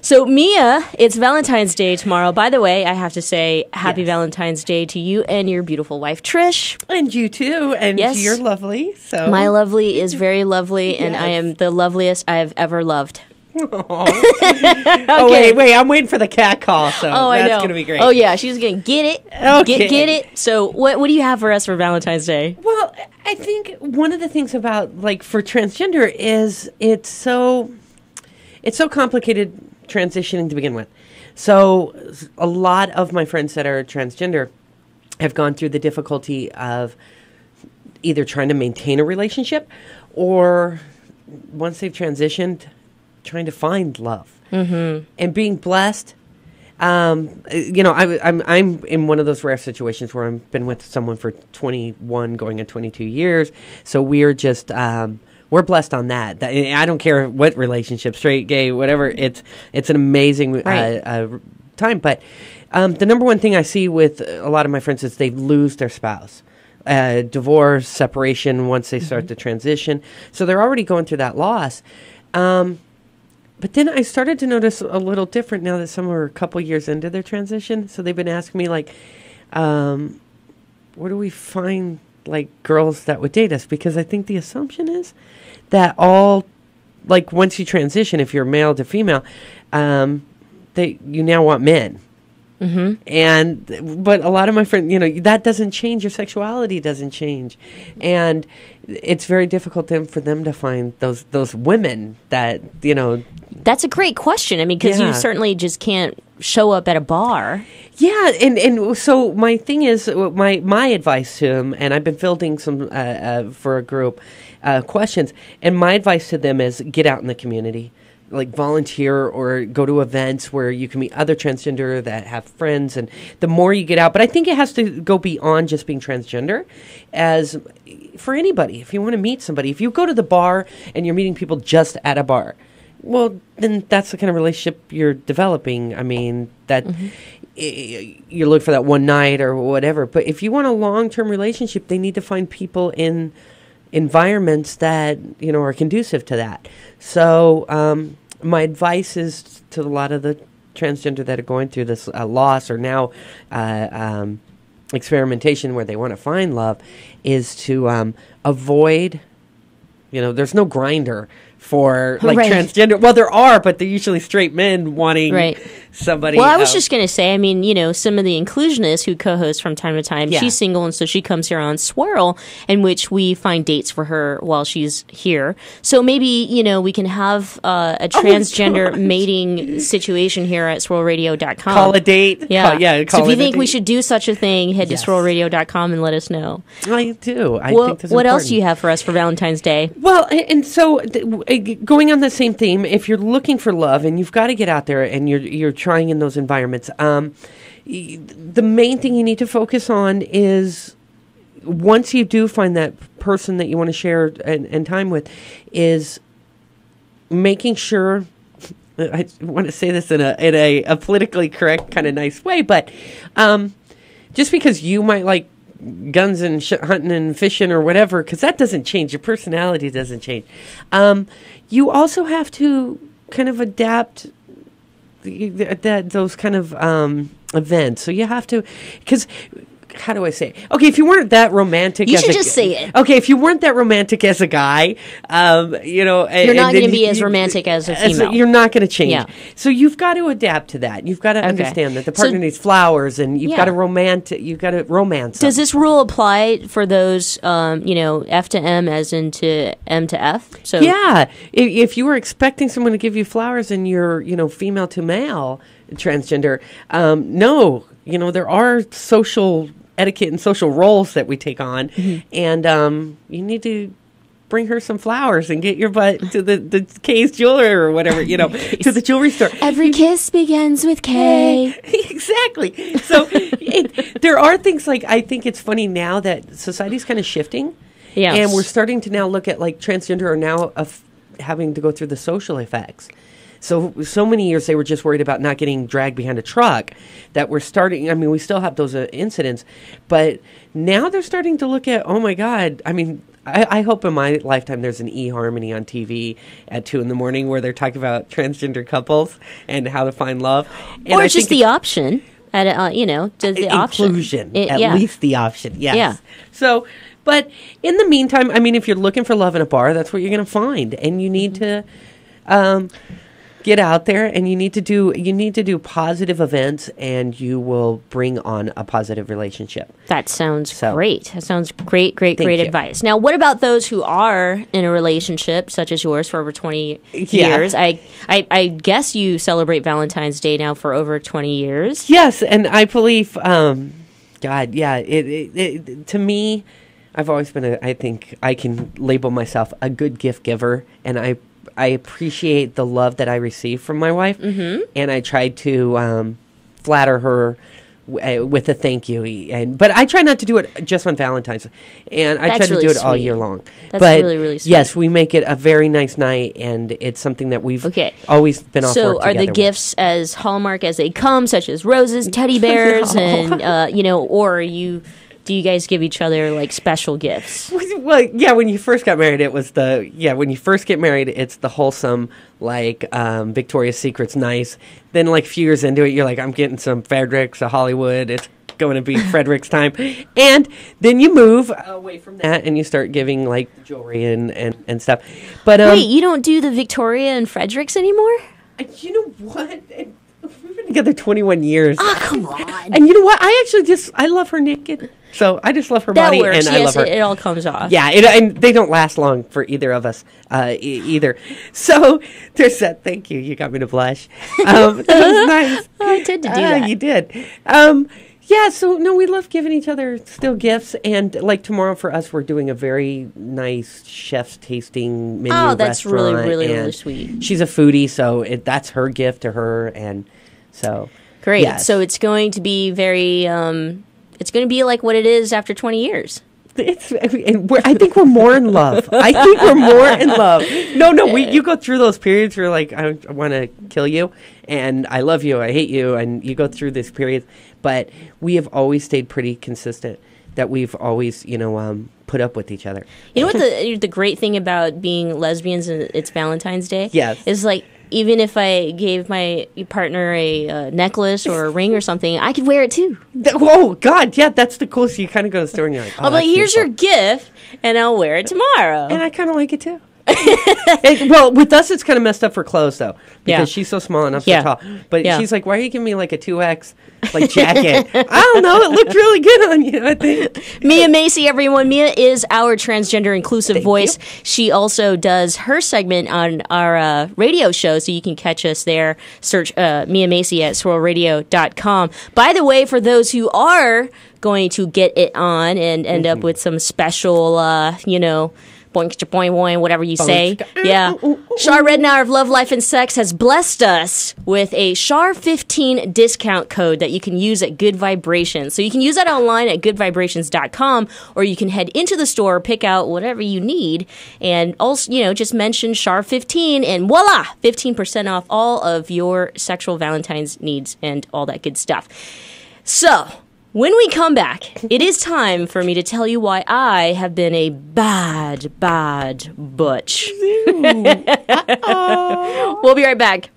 So, Mia, it's Valentine's Day tomorrow. By the way, I have to say happy Valentine's Day to you and your beautiful wife, Trish. And you too. And Yes. you're lovely. So My lovely is very lovely, and I am the loveliest I have ever loved. Oh, wait. I'm waiting for the cat call, so that's going to be great. Oh, yeah. She's going to get it. Okay. Get it. So, what do you have for us for Valentine's Day? Well, I think one of the things about, like, for transgender is it's so complicated transitioning to begin with. So a lot of my friends that are transgender have gone through the difficulty of either trying to maintain a relationship or once they've transitioned, trying to find love. Mm-hmm. And being blessed, I'm in one of those rare situations where I've been with someone for 21 going on 22 years. So we're just... we're blessed on that. I don't care what relationship, straight, gay, whatever. It's an amazing time. But the number one thing I see with a lot of my friends is they lose their spouse. Divorce, separation, once they start to transition. So they're already going through that loss. But then I started to notice a little different now that some are a couple years into their transition. So they've been asking me, like, where do we find like girls that would date us? Because I think the assumption is that all, like, once you transition, if you're male to female, you now want men. Mm-hmm. But a lot of my friends, that doesn't change. Your sexuality doesn't change, and it's very difficult then for them to find those women that. That's a great question. I mean, because you certainly just can't show up at a bar. Yeah, and so my thing is, my advice to them, and I've been fielding some for a group questions, and my advice to them is get out in the community, like volunteer or go to events where you can meet other transgender that have friends, and the more you get out. But I think it has to go beyond just being transgender, as for anybody. If you want to meet somebody, if you go to the bar and you're meeting people just at a bar, well, then that's the kind of relationship you're developing. I mean, that you look for that one night or whatever. But if you want a long-term relationship, they need to find people in environments that, are conducive to that. So my advice is to a lot of the transgender that are going through this loss or now experimentation where they want to find love is to avoid, there's no grinder for transgender. Well, there are, but they're usually straight men wanting somebody. Well, I was just going to say, I mean, some of the inclusionists who co-host from time to time, she's single, and so she comes here on Swirl, in which we find dates for her while she's here. So maybe, we can have a transgender mating situation here at swirlradio.com. Call a date. Yeah. So if you think we should do such a thing, head to swirlradio.com and let us know. I do. I think that's important. What else do you have for us for Valentine's Day? Well, and so going on the same theme, if you're looking for love and you've got to get out there and you're trying in those environments, the main thing you need to focus on is once you do find that person that you want to share and time with, is making sure. I want to say this in a politically correct kind of nice way, but just because you might like guns and hunting and fishing or whatever, because that doesn't change. Your personality doesn't change. You also have to kind of adapt those kind of events. So you have to, because how do I say it? Okay, if you weren't that romantic, you should just say it. Okay, if you weren't that romantic as a guy, you're not going to be as romantic as a female. You're not going to change. Yeah. So you've got to adapt to that. You've got to understand that the partner needs flowers, and you've got to romance. Does this rule apply for those, F to M as into M to F? So yeah, if you were expecting someone to give you flowers and you're, female to male, transgender, no, there are social etiquette and social roles that we take on, and you need to bring her some flowers and get your butt to the K's jeweler or whatever, to the jewelry store. Every kiss begins with K. Exactly. So there are things like, I think it's funny now that society's kind of shifting, and we're starting to now look at like transgender are now having to go through the social effects. So many years they were just worried about not getting dragged behind a truck, that we're starting, I mean, we still have those incidents, but now they're starting to look at, oh my God, I mean, I hope in my lifetime there's an eHarmony on TV at 2 a.m. where they're talking about transgender couples and how to find love. And or just the option. At does the inclusion, option. At least the option, yes. Yeah. So, but in the meantime, I mean, if you're looking for love in a bar, that's what you're going to find. And you need to get out there, and you need to do positive events, and you will bring on a positive relationship. That sounds great. That sounds great advice. Now, what about those who are in a relationship such as yours for over 20 years? I guess you celebrate Valentine's Day now for over 20 years. Yes, and I believe, it to me, I've always been I think I can label myself a good gift giver, and I appreciate the love that I receive from my wife, and I try to flatter her with a thank you. But I try not to do it just on Valentine's, and I try to do it all year long. That's really, really sweet. Yes, we make it a very nice night, and it's something that we've always been off work together. So are the gifts as Hallmark as they come, such as roses, teddy bears, and or are you... Do you guys give each other like special gifts? Well, yeah. When you first got married, it was when you first get married, it's the wholesome, like Victoria's Secret's nice. Then, like a few years into it, you're like, I'm getting some Fredericks, a Hollywood. It's going to be Frederick's time, and then you move away from that, and you start giving like jewelry and stuff. But wait, you don't do the Victoria and Fredericks anymore? You know what? We've been together 21 years. Oh, come on. And you know what? I love her naked. So I just love her body, works. And I love her. It all comes off. Yeah, and they don't last long for either of us either. So there's that. Thank you. You got me to blush. That was nice. I did to do that. You did. Yeah. So no, we love giving each other still gifts, and like tomorrow for us, we're doing a very nice chef's tasting menu. Oh, that's really, really, really sweet. She's a foodie, so that's her gift to her, and so great. Yes. So it's going to be very. It's going to be like what it is after 20 years. I think we're more in love. I think we're more in love. No, you go through those periods where like I want to kill you, and I love you, I hate you, and you go through this period. But we have always stayed pretty consistent. That we've always, put up with each other. You know what the great thing about being lesbians and it's Valentine's Day? Yes. Is like even if I gave my partner a necklace or a ring or something, I could wear it too. Oh, God, yeah, that's the coolest. You kind of go to the store and you're like, I'm like, here's your gift, and I'll wear it tomorrow. And I kind of like it too. Well, with us, it's kind of messed up for clothes, though, because she's so small and I'm so tall. But she's like, why are you giving me like a 2X like jacket? I don't know. It looked really good on you, I think. Mia Macy, everyone. Mia is our transgender inclusive voice. You. She also does her segment on our radio show, so you can catch us there. Search Mia Macy at swirlradio.com. By the way, for those who are going to get it on and end up with some special, boink, boing, boing, whatever you say. Yeah. Shar Rednour of Love, Life, and Sex has blessed us with a SHAR15 discount code that you can use at Good Vibrations. So you can use that online at goodvibrations.com, or you can head into the store, pick out whatever you need, and also, just mention SHAR15, and voila, 15% off all of your sexual Valentine's needs and all that good stuff. So, when we come back, it is time for me to tell you why I have been a bad butch. We'll be right back.